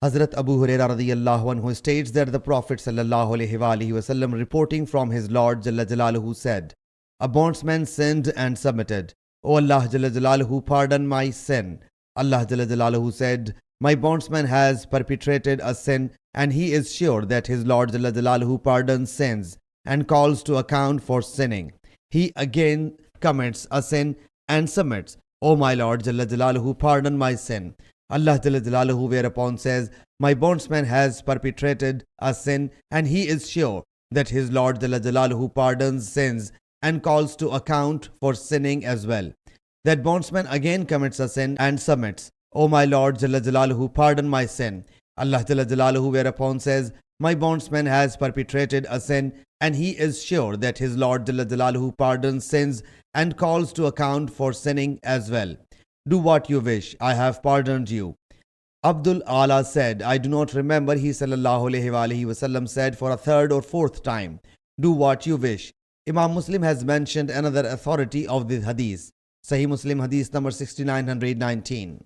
Hazrat Abu Hurairah radiyallahu anhu states that the Prophet ﷺ, reporting from his Lord Jalla Jalaluhu, said, "A bondsman sinned and submitted. O Allah Jalla Jalaluhu, pardon my sin." Allah Jalla Jalaluhu said, "My bondsman has perpetrated a sin, and he is sure that his Lord Jalla Jalaluhu pardons sins and calls to account for sinning. He again commits a sin and submits. O my Lord Jalla Jalaluhu, pardon my sin." Allah Jalla Jalaluhu whereupon says, "My bondsman has perpetrated a sin, and he is sure that his Lord Jalla Jalaluhu pardons sins and calls to account for sinning as well." That bondsman again commits a sin and submits. "O my Lord Jalla Jalaluhu, pardon my sin." Allah Jalla Jalaluhu whereupon says, "My bondsman has perpetrated a sin, and he is sure that his Lord Jalla Jalaluhu pardons sins and calls to account for sinning as well. Do what you wish, I have pardoned you." Abdul Ala said, "I do not remember he ﷺ said for a third or fourth time, 'Do what you wish.'" Imam Muslim has mentioned another authority of the hadith. Sahih Muslim Hadees number 6919.